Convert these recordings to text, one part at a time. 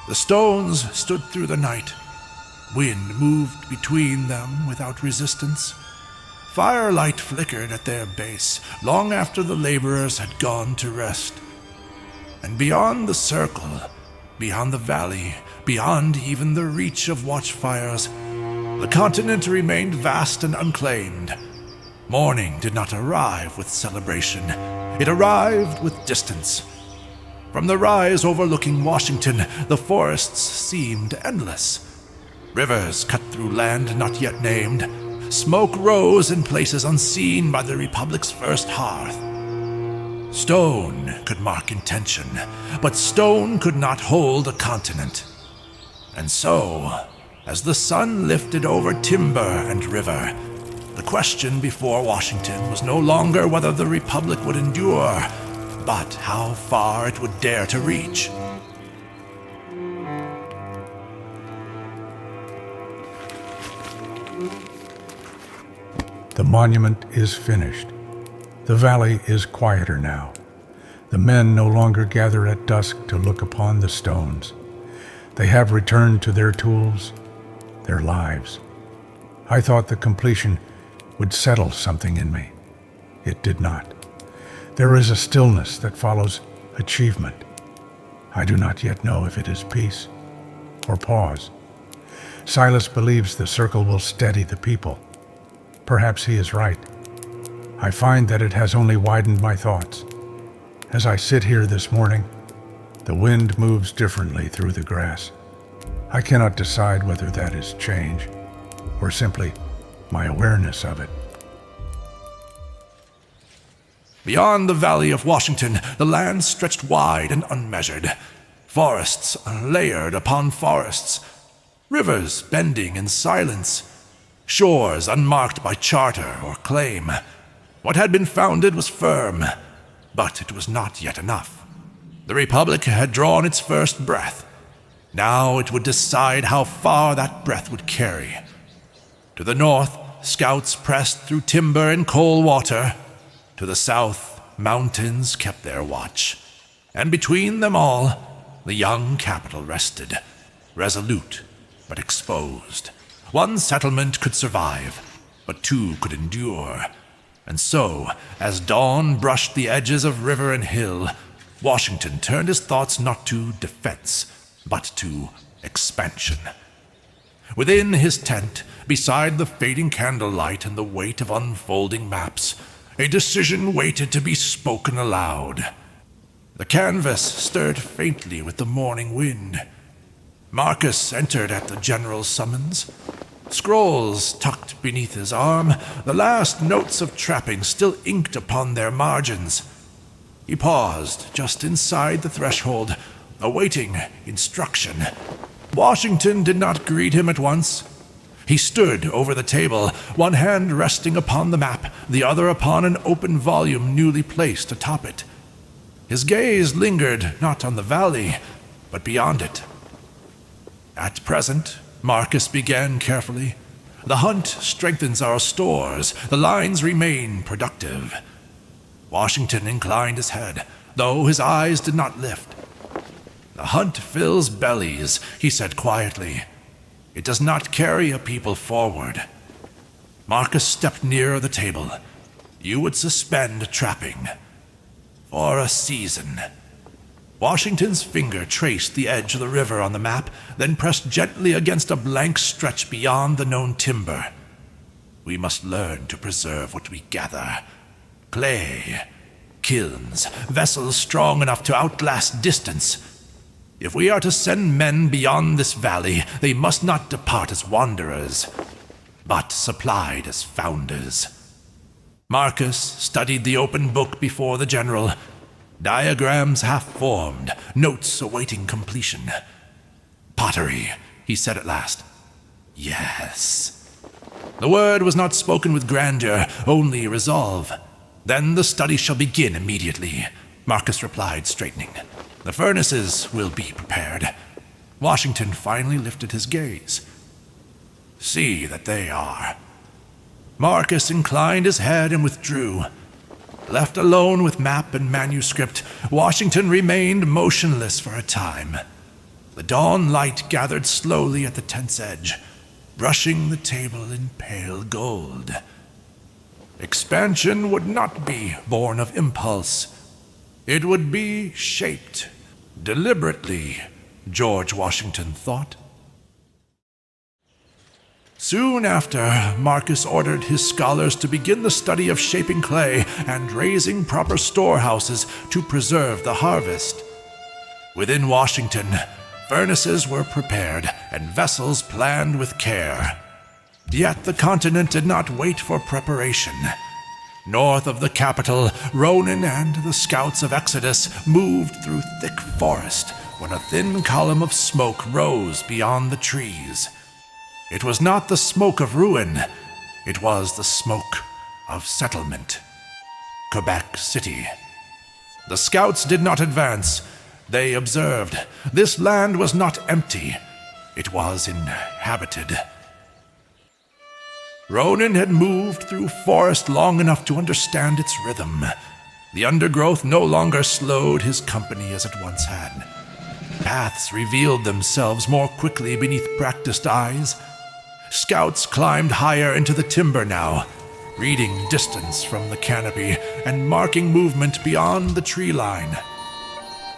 The stones stood through the night. Wind moved between them without resistance. Firelight flickered at their base long after the laborers had gone to rest. And beyond the circle, beyond the valley, beyond even the reach of watchfires, the continent remained vast and unclaimed. Morning did not arrive with celebration. It arrived with distance. From the rise overlooking Washington, the forests seemed endless. Rivers cut through land not yet named. Smoke rose in places unseen by the Republic's first hearth. Stone could mark intention, but stone could not hold a continent. And so, as the sun lifted over timber and river, the question before Washington was no longer whether the Republic would endure, but how far it would dare to reach. The monument is finished. The valley is quieter now. The men no longer gather at dusk to look upon the stones. They have returned to their tools, their lives. I thought the completion would settle something in me. It did not. There is a stillness that follows achievement. I do not yet know if it is peace or pause. Silas believes the circle will steady the people. Perhaps he is right. I find that it has only widened my thoughts. As I sit here this morning, the wind moves differently through the grass. I cannot decide whether that is change or simply my awareness of it. Beyond the Valley of Washington, the land stretched wide and unmeasured. Forests layered upon forests. Rivers bending in silence. Shores unmarked by charter or claim. What had been founded was firm, but it was not yet enough. The Republic had drawn its first breath. Now it would decide how far that breath would carry. To the north, scouts pressed through timber and coal water. To the south, mountains kept their watch. And between them all, the young capital rested, resolute but exposed. One settlement could survive, but two could endure. And so, as dawn brushed the edges of river and hill, Washington turned his thoughts not to defense, but to expansion. Within his tent, beside the fading candlelight and the weight of unfolding maps, a decision waited to be spoken aloud. The canvas stirred faintly with the morning wind. Marcus entered at the general's summons. Scrolls tucked beneath his arm, the last notes of trapping still inked upon their margins. He paused just inside the threshold, awaiting instruction. Washington did not greet him at once. He stood over the table, one hand resting upon the map, the other upon an open volume newly placed atop it. His gaze lingered not on the valley, but beyond it. At present, Marcus began carefully, the hunt strengthens our stores, the lines remain productive. Washington inclined his head, though his eyes did not lift. The hunt fills bellies, he said quietly. It does not carry a people forward. Marcus stepped nearer the table. You would suspend trapping. For a season. Washington's finger traced the edge of the river on the map, then pressed gently against a blank stretch beyond the known timber. We must learn to preserve what we gather. Clay, kilns, vessels strong enough to outlast distance. If we are to send men beyond this valley, they must not depart as wanderers, but supplied as founders. Marcus studied the open book before the general. Diagrams half-formed, notes awaiting completion. Pottery, he said at last. Yes. The word was not spoken with grandeur, only resolve. Then the study shall begin immediately, Marcus replied, straightening. The furnaces will be prepared. Washington finally lifted his gaze. See that they are. Marcus inclined his head and withdrew. Left alone with map and manuscript, Washington remained motionless for a time. The dawn light gathered slowly at the tent's edge, brushing the table in pale gold. Expansion would not be born of impulse. It would be shaped deliberately, George Washington thought. Soon after, Marcus ordered his scholars to begin the study of shaping clay and raising proper storehouses to preserve the harvest. Within Washington, furnaces were prepared and vessels planned with care. Yet the continent did not wait for preparation. North of the capital, Ronan and the scouts of Exodus moved through thick forest when a thin column of smoke rose beyond the trees. It was not the smoke of ruin, it was the smoke of settlement. Quebec City. The scouts did not advance. They observed. This land was not empty. It was inhabited. Ronan had moved through forest long enough to understand its rhythm. The undergrowth no longer slowed his company as it once had. Paths revealed themselves more quickly beneath practiced eyes. Scouts climbed higher into the timber now, reading distance from the canopy and marking movement beyond the tree line.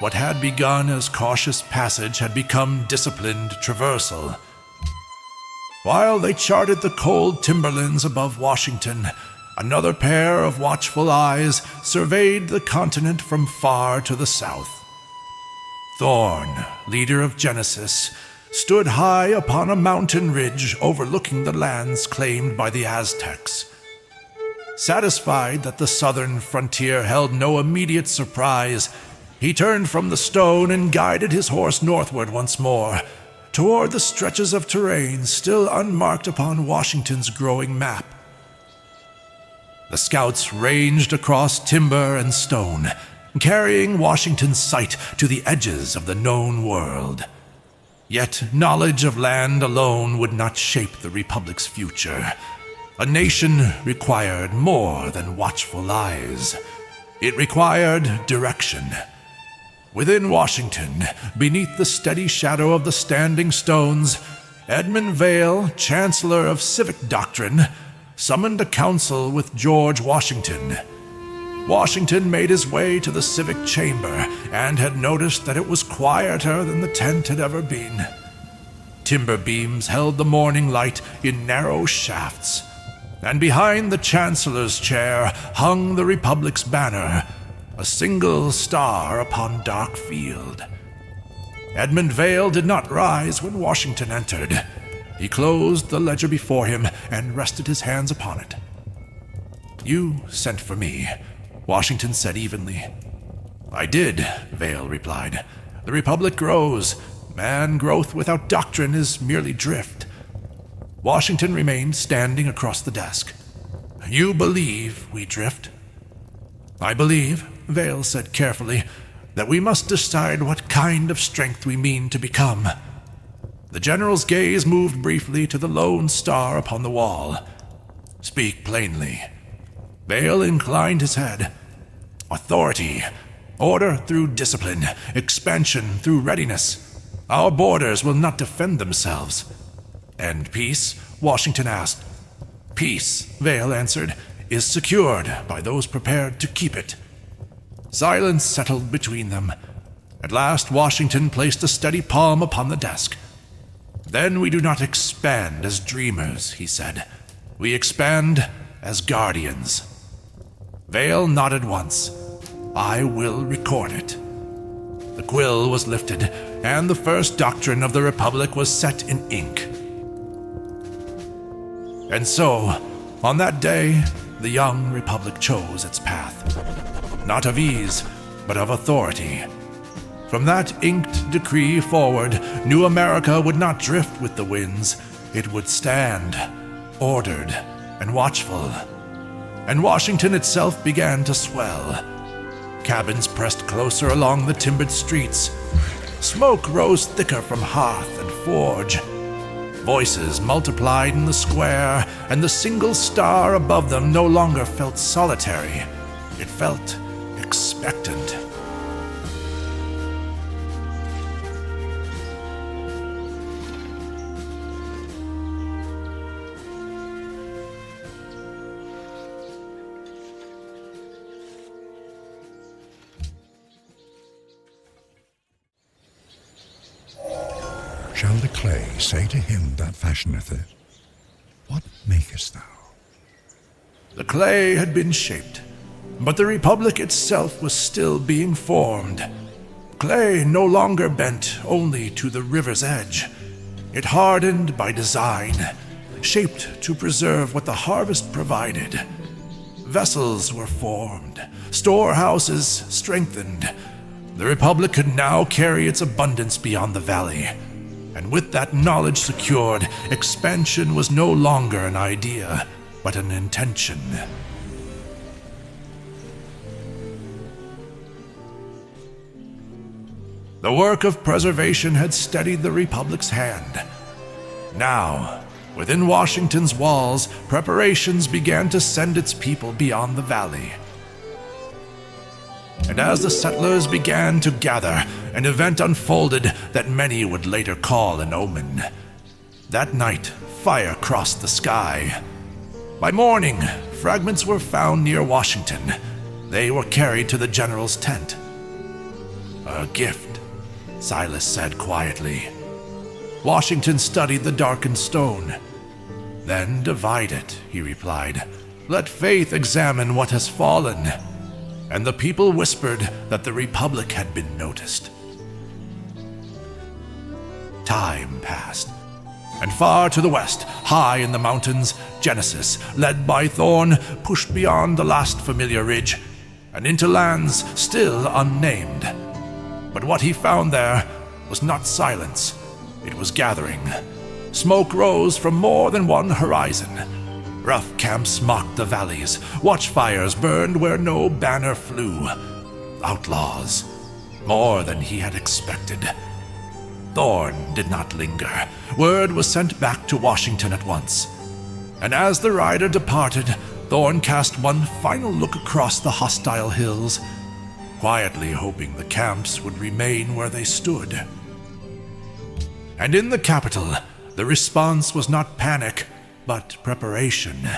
What had begun as cautious passage had become disciplined traversal. While they charted the cold timberlands above Washington, another pair of watchful eyes surveyed the continent from far to the south. Thorn, leader of Genesis, stood high upon a mountain ridge overlooking the lands claimed by the Aztecs. Satisfied that the southern frontier held no immediate surprise, he turned from the stone and guided his horse northward once more, toward the stretches of terrain still unmarked upon Washington's growing map. The scouts ranged across timber and stone, carrying Washington's sight to the edges of the known world. Yet knowledge of land alone would not shape the Republic's future. A nation required more than watchful eyes. It required direction. Within Washington, beneath the steady shadow of the standing stones, Edmund Vail, Chancellor of Civic Doctrine, summoned a council with George Washington. Washington made his way to the civic chamber and had noticed that it was quieter than the tent had ever been. Timber beams held the morning light in narrow shafts, and behind the chancellor's chair hung the Republic's banner, a single star upon dark field. Edmund Vail did not rise when Washington entered. He closed the ledger before him and rested his hands upon it. "You sent for me," Washington said evenly. "I did," Vail replied. "The Republic grows. Man growth without doctrine is merely drift." Washington remained standing across the desk. "You believe we drift?" "I believe," Vail said carefully, "that we must decide what kind of strength we mean to become." The general's gaze moved briefly to the lone star upon the wall. "Speak plainly." Vail inclined his head. "Authority. Order through discipline. Expansion through readiness. Our borders will not defend themselves." "And peace?" Washington asked. "Peace," Vail answered, "is secured by those prepared to keep it." Silence settled between them. At last Washington placed a steady palm upon the desk. "Then we do not expand as dreamers," he said. "We expand as guardians." Vail nodded once. "I will record it." The quill was lifted, and the first doctrine of the Republic was set in ink. And so, on that day, the young Republic chose its path. Not of ease, but of authority. From that inked decree forward, New America would not drift with the winds. It would stand, ordered and watchful. And Washington itself began to swell. Cabins pressed closer along the timbered streets. Smoke rose thicker from hearth and forge. Voices multiplied in the square, and the single star above them no longer felt solitary. It felt expectant. shall the clay say to him that fashioneth it, What makest thou? The clay had been shaped, but the Republic itself was still being formed. Clay no longer bent only to the river's edge. It hardened by design, shaped to preserve what the harvest provided. Vessels were formed, storehouses strengthened. The Republic could now carry its abundance beyond the valley. And with that knowledge secured, expansion was no longer an idea, but an intention. The work of preservation had steadied the Republic's hand. Now, within Washington's walls, preparations began to send its people beyond the valley. And as the settlers began to gather, an event unfolded that many would later call an omen. That night, fire crossed the sky. By morning, fragments were found near Washington. They were carried to the general's tent. A gift, Silas said quietly. Washington studied the darkened stone. Then divide it, he replied. Let faith examine what has fallen. And the people whispered that the Republic had been noticed. Time passed, and far to the west, high in the mountains, Genesis, led by Thorn, pushed beyond the last familiar ridge, and into lands still unnamed. But what he found there was not silence, it was gathering. Smoke rose from more than one horizon. Rough camps mocked the valleys. Watchfires burned where no banner flew. Outlaws, more than he had expected. Thorn did not linger. Word was sent back to Washington at once. And as the rider departed, Thorn cast one final look across the hostile hills, quietly hoping the camps would remain where they stood. And in the capital, the response was not panic, but preparation.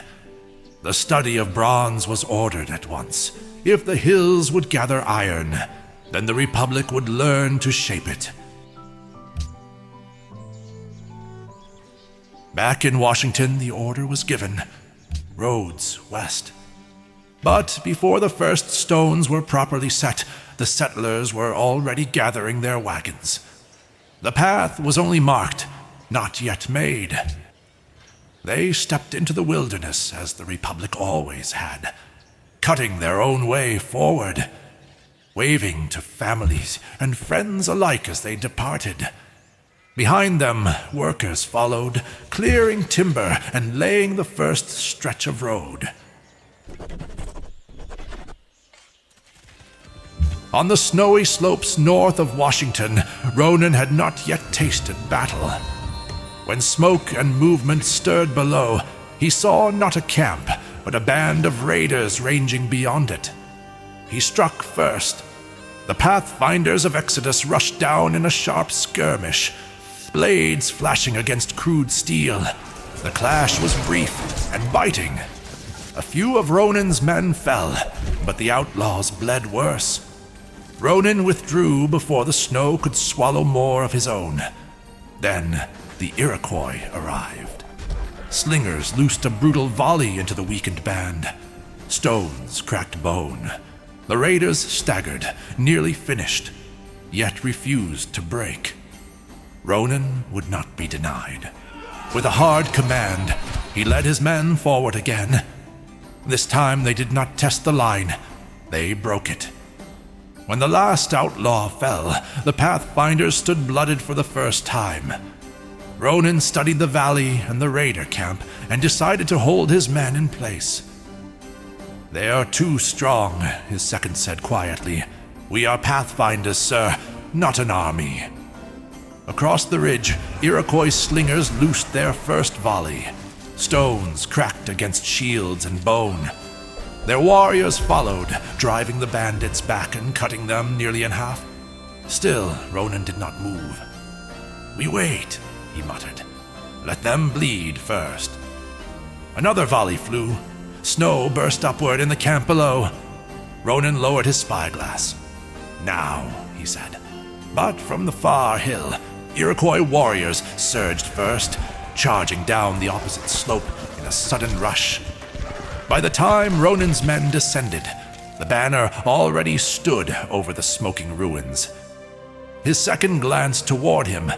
The study of bronze was ordered at once. If the hills would gather iron, then the Republic would learn to shape it. Back in Washington, the order was given. Roads west. But before the first stones were properly set, the settlers were already gathering their wagons. The path was only marked, not yet made. They stepped into the wilderness as the Republic always had, cutting their own way forward, waving to families and friends alike as they departed. Behind them, workers followed, clearing timber and laying the first stretch of road. On the snowy slopes north of Washington, Ronan had not yet tasted battle. When smoke and movement stirred below, he saw not a camp, but a band of raiders ranging beyond it. He struck first. The pathfinders of Exodus rushed down in a sharp skirmish, blades flashing against crude steel. The clash was brief and biting. A few of Ronan's men fell, but the outlaws bled worse. Ronan withdrew before the snow could swallow more of his own. Then the Iroquois arrived. Slingers loosed a brutal volley into the weakened band. Stones cracked bone. The raiders staggered, nearly finished, yet refused to break. Ronan would not be denied. With a hard command, he led his men forward again. This time they did not test the line, they broke it. When the last outlaw fell, the pathfinders stood blooded for the first time. Ronan studied the valley and the raider camp and decided to hold his men in place. "They are too strong," his second said quietly. "We are pathfinders, sir, not an army." Across the ridge, Iroquois slingers loosed their first volley. Stones cracked against shields and bone. Their warriors followed, driving the bandits back and cutting them nearly in half. Still, Ronan did not move. "We wait," he muttered. "Let them bleed first." Another volley flew. Snow burst upward in the camp below. Ronan lowered his spyglass. "Now," he said. But from the far hill, Iroquois warriors surged first, charging down the opposite slope in a sudden rush. By the time Ronan's men descended, the banner already stood over the smoking ruins. His second glance toward him.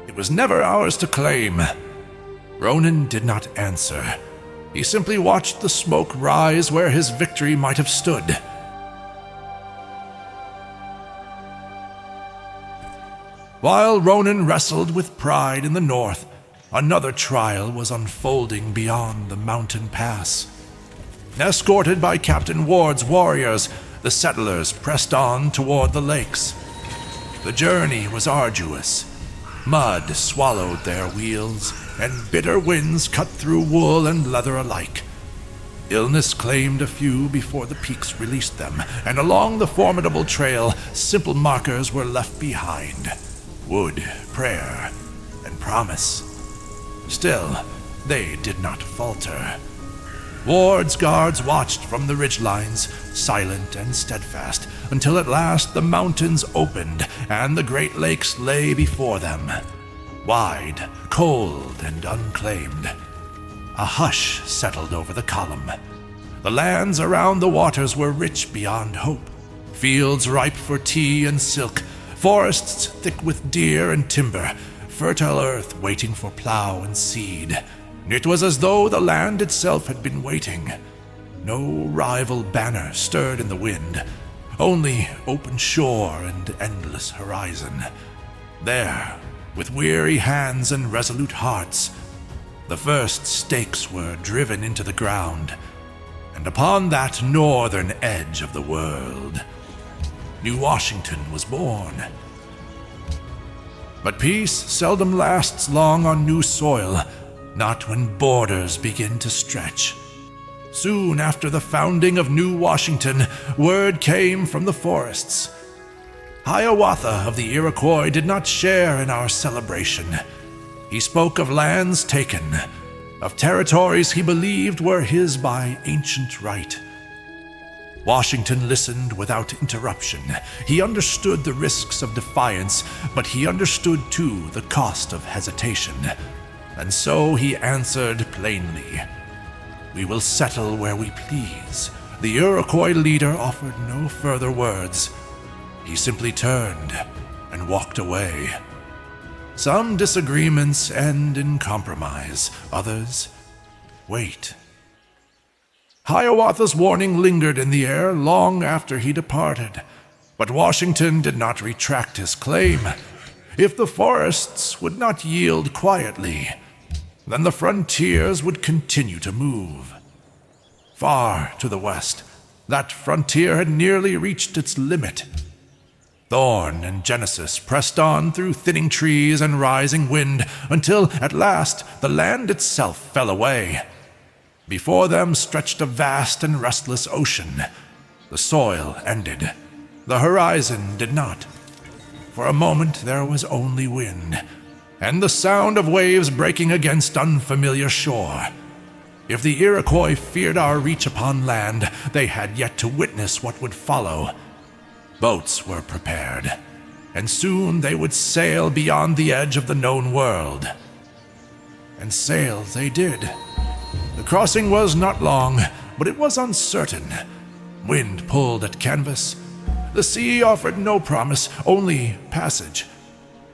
It was never ours to claim. Ronan did not answer. He simply watched the smoke rise where his victory might have stood. While Ronan wrestled with pride in the north, another trial was unfolding beyond the mountain pass. Escorted by Captain Ward's warriors, the settlers pressed on toward the lakes. The journey was arduous. Mud swallowed their wheels, and bitter winds cut through wool and leather alike. Illness claimed a few before the peaks released them, and along the formidable trail, simple markers were left behind. Wood, prayer, and promise. Still, they did not falter. Ward's guards watched from the ridgelines, silent and steadfast, until at last the mountains opened and the Great Lakes lay before them, wide, cold, and unclaimed. A hush settled over the column. The lands around the waters were rich beyond hope, fields ripe for tea and silk, forests thick with deer and timber, fertile earth waiting for plow and seed. It was as though the land itself had been waiting. No rival banner stirred in the wind, only open shore and endless horizon. There, with weary hands and resolute hearts, the first stakes were driven into the ground, and upon that northern edge of the world, New Washington was born. But peace seldom lasts long on new soil, not when borders begin to stretch. Soon after the founding of New Washington, word came from the forests. Hiawatha of the Iroquois did not share in our celebration. He spoke of lands taken, of territories he believed were his by ancient right. Washington listened without interruption. He understood the risks of defiance, but he understood too the cost of hesitation. And so he answered plainly, "We will settle where we please." The Iroquois leader offered no further words. He simply turned and walked away. Some disagreements end in compromise, others wait. Hiawatha's warning lingered in the air long after he departed, but Washington did not retract his claim. If the forests would not yield quietly, then the frontiers would continue to move. Far to the west, that frontier had nearly reached its limit. Thorn and Genesis pressed on through thinning trees and rising wind until, at last, the land itself fell away. Before them stretched a vast and restless ocean. The soil ended. The horizon did not. For a moment there was only wind, and the sound of waves breaking against unfamiliar shore. If the Iroquois feared our reach upon land, they had yet to witness what would follow. Boats were prepared, and soon they would sail beyond the edge of the known world. And sail they did. The crossing was not long, but it was uncertain. Wind pulled at canvas. The sea offered no promise, only passage.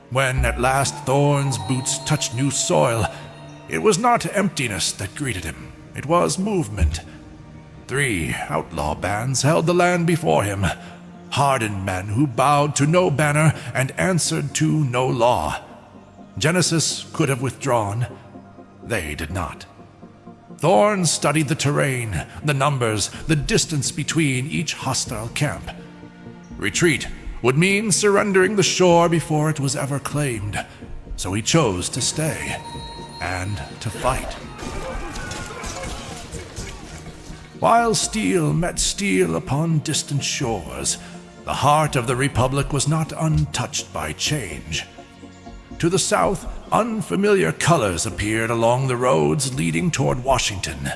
When at last Thorn's boots touched new soil, it was not emptiness that greeted him. It was movement. 3 outlaw bands held the land before him, hardened men who bowed to no banner and answered to no law. Genesis could have withdrawn. They did not. Thorn studied the terrain, the numbers, the distance between each hostile camp. Retreat would mean surrendering the shore before it was ever claimed, so he chose to stay and to fight. While steel met steel upon distant shores, the heart of the Republic was not untouched by change. To the south, unfamiliar colors appeared along the roads leading toward Washington.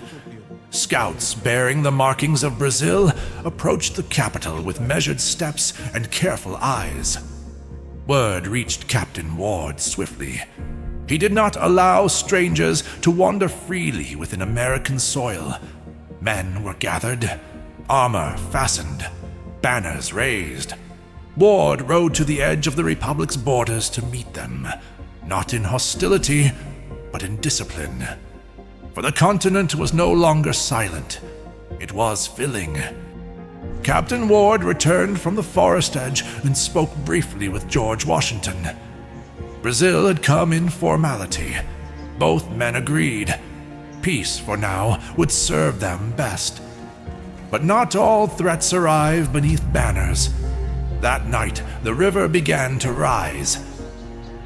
Scouts bearing the markings of Brazil approached the capital with measured steps and careful eyes. Word reached Captain Ward swiftly. He did not allow strangers to wander freely within American soil. Men were gathered, armor fastened, banners raised. Ward rode to the edge of the Republic's borders to meet them, not in hostility, but in discipline. For the continent was no longer silent. It was filling. Captain Ward returned from the forest edge and spoke briefly with George Washington. Brazil had come in formality. Both men agreed. Peace, for now, would serve them best. But not all threats arrive beneath banners. That night, the river began to rise.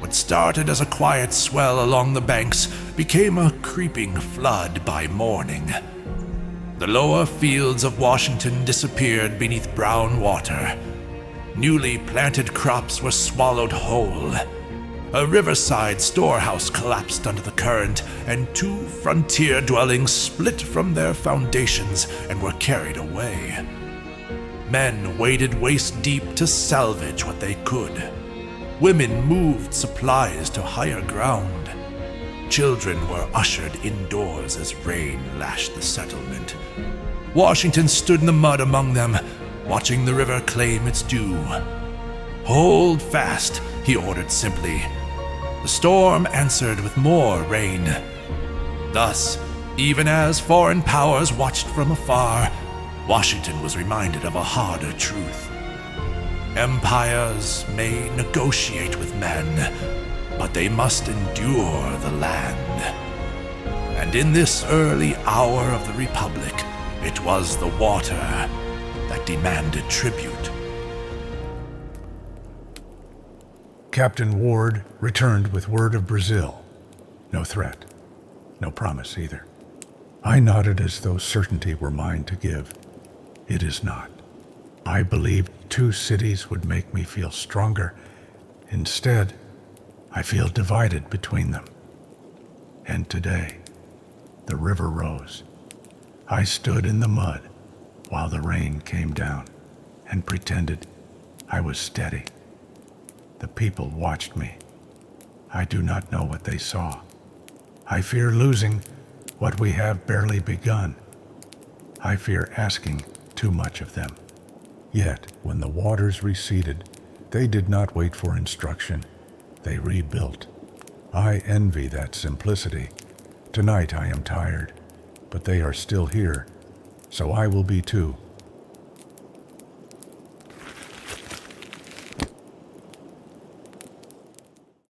What started as a quiet swell along the banks became a creeping flood by morning. The lower fields of Washington disappeared beneath brown water. Newly planted crops were swallowed whole. A riverside storehouse collapsed under the current, and 2 frontier dwellings split from their foundations and were carried away. Men waded waist-deep to salvage what they could. Women moved supplies to higher ground. Children were ushered indoors as rain lashed the settlement. Washington stood in the mud among them, watching the river claim its due. "Hold fast," he ordered simply. The storm answered with more rain. Thus, even as foreign powers watched from afar, Washington was reminded of a harder truth. Empires may negotiate with men, but they must endure the land. And in this early hour of the Republic, it was the water that demanded tribute. Captain Ward returned with word of Brazil. No threat, no promise either. I nodded as though certainty were mine to give. It is not. I believed 2 cities would make me feel stronger. Instead, I feel divided between them. And today, the river rose. I stood in the mud while the rain came down and pretended I was steady. The people watched me. I do not know what they saw. I fear losing what we have barely begun. I fear asking too much of them. Yet, when the waters receded, they did not wait for instruction. They rebuilt. I envy that simplicity. Tonight I am tired, but they are still here, so I will be too.